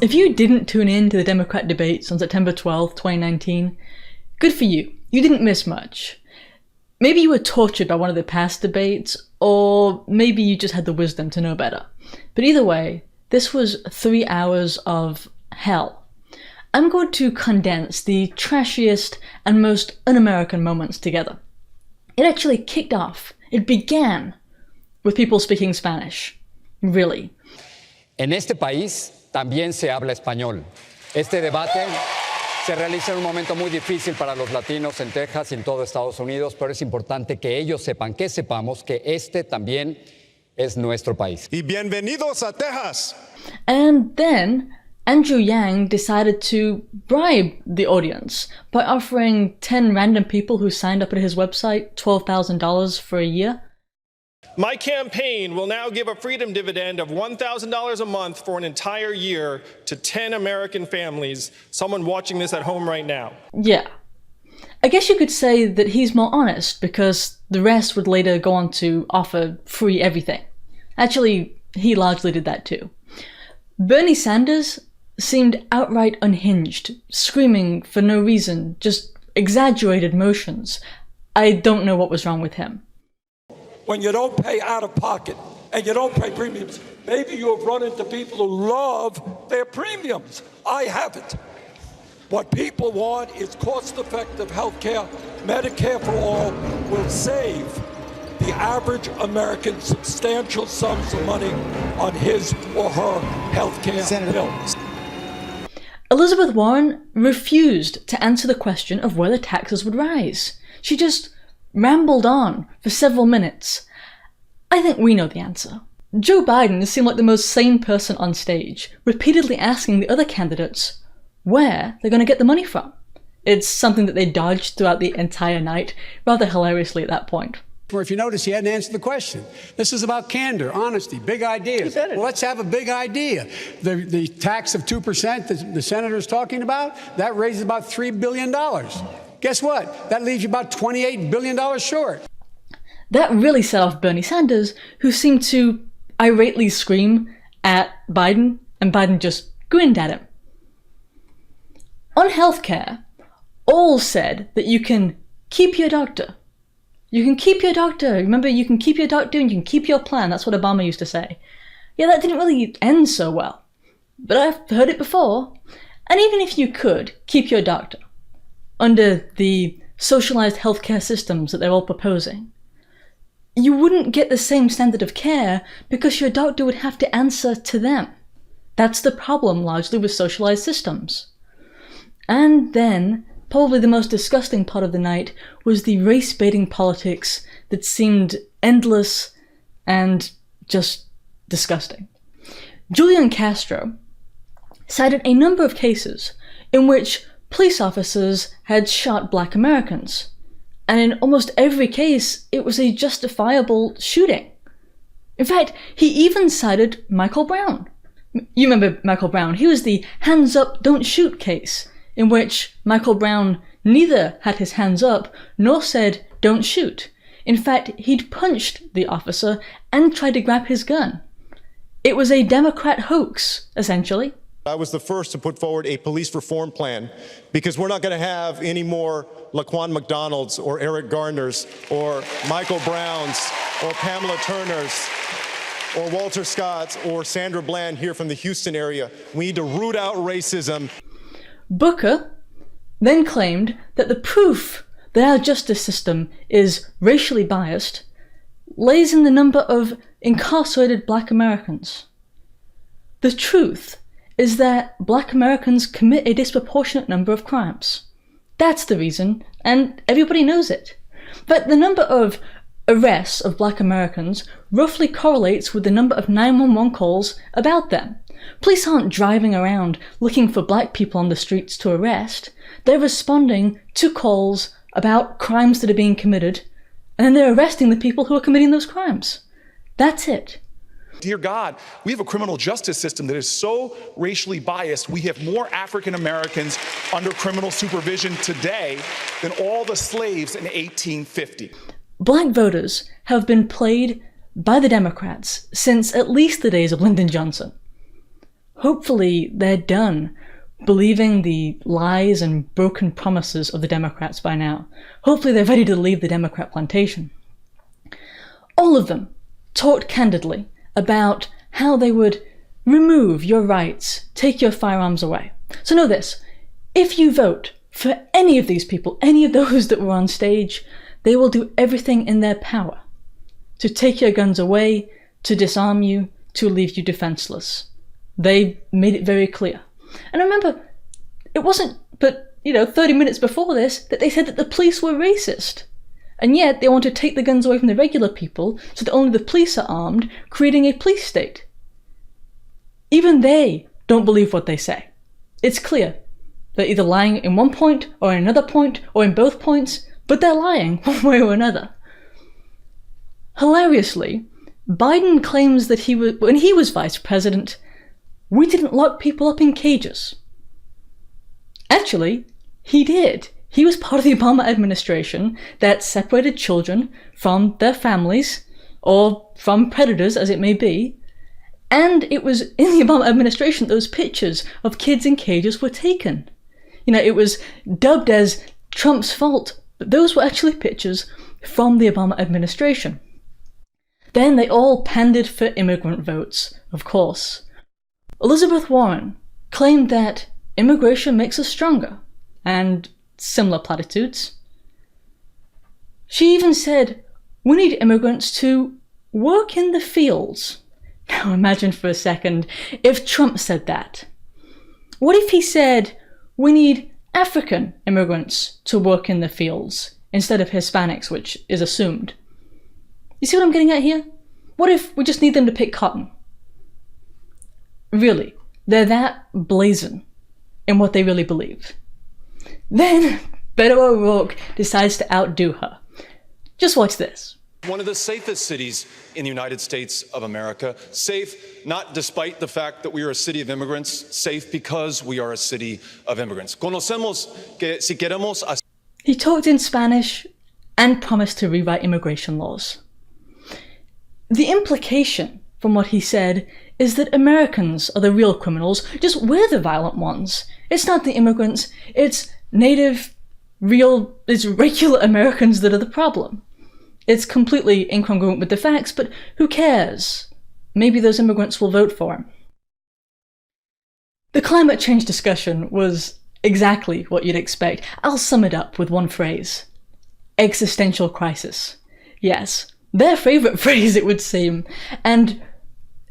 If you didn't tune in to the Democrat debates on September 12th, 2019, good for you. You didn't miss much. Maybe you were tortured by one of the past debates, or maybe you just had the wisdom to know better. But either way, this was 3 hours of hell. I'm going to condense the trashiest and most un-American moments together. It actually kicked off. It began with people speaking Spanish. Really. En este país también se habla español. Este debate se realiza en un momento muy difícil para los latinos en Texas y en todo Estados Unidos, pero es importante que ellos sepan, que sepamos que este también es nuestro país. Y bienvenidos a Texas. And then Andrew Yang decided to bribe the audience by offering 10 random people who signed up at his website $12,000 for a year. My campaign will now give a freedom dividend of $1,000 a month for an entire year to 10 American families, someone watching this at home right now. Yeah. I guess you could say that he's more honest because the rest would later go on to offer free everything. Actually, he largely did that too. Bernie Sanders seemed outright unhinged, screaming for no reason, just exaggerated motions. I don't know what was wrong with him. When you don't pay out of pocket and you don't pay premiums, maybe you have run into people who love their premiums. I haven't. What people want is cost-effective health care. Medicare for all will save the average American substantial sums of money on his or her health care bills. Elizabeth Warren refused to answer the question of whether taxes would rise. She just rambled on for several minutes. I think we know the answer. Joe Biden seemed like the most sane person on stage, repeatedly asking the other candidates where they're going to get the money from. It's something that they dodged throughout the entire night, rather hilariously at that point. Or if you notice, he hadn't answered the question. This is about candor, honesty, big ideas. Well, let's have a big idea. The tax of 2% that the senator's talking about, that raises about $3 billion. Guess what? That leaves you about $28 billion short. That really set off Bernie Sanders, who seemed to irately scream at Biden, and Biden just grinned at him. On healthcare, all said that you can keep your doctor. You can keep your doctor. Remember, you can keep your doctor and you can keep your plan. That's what Obama used to say. Yeah, that didn't really end so well. But I've heard it before. And even if you could keep your doctor under the socialized healthcare systems that they're all proposing, you wouldn't get the same standard of care because your doctor would have to answer to them. That's the problem largely with socialized systems. And then, probably the most disgusting part of the night was the race-baiting politics that seemed endless and just disgusting. Julian Castro cited a number of cases in which police officers had shot Black Americans, and in almost every case it was a justifiable shooting. In fact, he even cited Michael Brown. You remember Michael Brown? He was the hands up, don't shoot case, in which Michael Brown neither had his hands up nor said don't shoot. In fact, he'd punched the officer and tried to grab his gun. It was a Democrat hoax, essentially. I was the first to put forward a police reform plan because we're not going to have any more Laquan McDonald's or Eric Garners or Michael Browns or Pamela Turners or Walter Scott's or Sandra Bland here from the Houston area. We need to root out racism. Booker then claimed that the proof that our justice system is racially biased lays in the number of incarcerated Black Americans. The truth is that Black Americans commit a disproportionate number of crimes. That's the reason, and everybody knows it. But the number of arrests of Black Americans roughly correlates with the number of 911 calls about them. Police aren't driving around looking for Black people on the streets to arrest. They're responding to calls about crimes that are being committed, and then they're arresting the people who are committing those crimes. That's it. Dear God, we have a criminal justice system that is so racially biased. We have more African Americans under criminal supervision today than all the slaves in 1850. Black voters have been played by the Democrats since at least the days of Lyndon Johnson. Hopefully they're done believing the lies and broken promises of the Democrats by now. Hopefully they're ready to leave the Democrat plantation. All of them talked candidly about how they would remove your rights, take your firearms away. So know this, if you vote for any of these people, any of those that were on stage, they will do everything in their power to take your guns away, to disarm you, to leave you defenseless. They made it very clear. And remember, it wasn't but 30 minutes before this that they said that the police were racist. And yet they want to take the guns away from the regular people so that only the police are armed, creating a police state. Even they don't believe what they say. It's clear. They're either lying in one point or in another point or in both points, but they're lying one way or another. Hilariously, Biden claims that when he was vice president, we didn't lock people up in cages. Actually, he did. He was part of the Obama administration that separated children from their families, or from predators as it may be, and it was in the Obama administration that those pictures of kids in cages were taken. It was dubbed as Trump's fault, but those were actually pictures from the Obama administration. Then they all pandered for immigrant votes, of course. Elizabeth Warren claimed that immigration makes us stronger, and similar platitudes. She even said, we need immigrants to work in the fields. Now imagine for a second if Trump said that. What if he said, we need African immigrants to work in the fields instead of Hispanics, which is assumed? You see what I'm getting at here? What if we just need them to pick cotton? Really, they're that brazen in what they really believe. Then Beto O'Rourke decides to outdo her. Just watch this. One of the safest cities in the United States of America. Safe not despite the fact that we are a city of immigrants, safe because we are a city of immigrants. Conocemos que si queremos... He talked in Spanish and promised to rewrite immigration laws. The implication from what he said is that Americans are the real criminals, just we're the violent ones. It's not the immigrants, it's it's regular Americans that are the problem. It's completely incongruent with the facts, but who cares? Maybe those immigrants will vote for him. The climate change discussion was exactly what you'd expect. I'll sum it up with one phrase. Existential crisis. Yes, their favourite phrase it would seem. And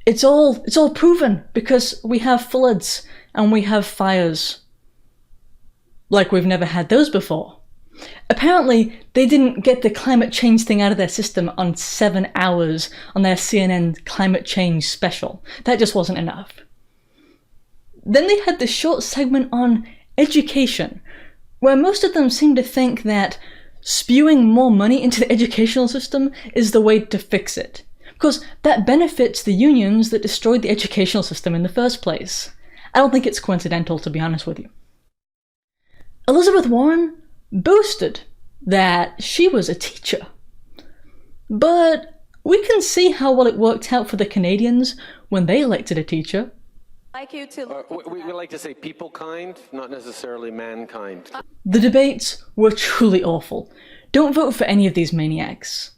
it's all proven because we have floods and we have fires. Like we've never had those before. Apparently, they didn't get the climate change thing out of their system on 7 hours on their CNN climate change special. That just wasn't enough. Then they had this short segment on education, where most of them seem to think that spewing more money into the educational system is the way to fix it. Because that benefits the unions that destroyed the educational system in the first place. I don't think it's coincidental, to be honest with you. Elizabeth Warren boasted that she was a teacher. But we can see how well it worked out for the Canadians when they elected a teacher. We like to say people kind, not necessarily mankind. The debates were truly awful. Don't vote for any of these maniacs.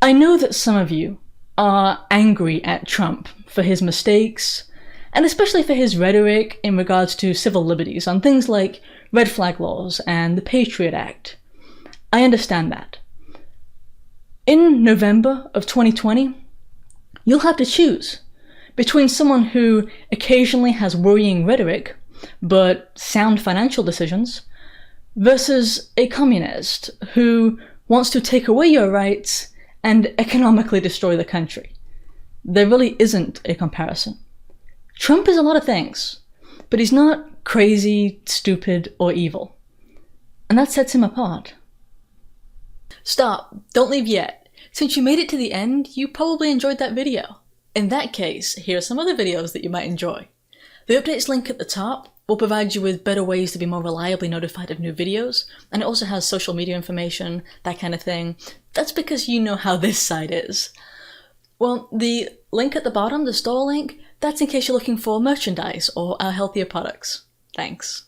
I know that some of you are angry at Trump for his mistakes, and especially for his rhetoric in regards to civil liberties on things like red flag laws and the Patriot Act. I understand that. In November of 2020, you'll have to choose between someone who occasionally has worrying rhetoric, but sound financial decisions, versus a communist who wants to take away your rights and economically destroy the country. There really isn't a comparison. Trump is a lot of things, but he's not crazy, stupid, or evil. And that sets him apart. Stop, don't leave yet. Since you made it to the end, you probably enjoyed that video. In that case, here are some other videos that you might enjoy. The updates link at the top will provide you with better ways to be more reliably notified of new videos, and it also has social media information, that kind of thing. That's because you know how this site is. Well, the link at the bottom, the store link, That's in case you're looking for merchandise or our healthier products. Thanks.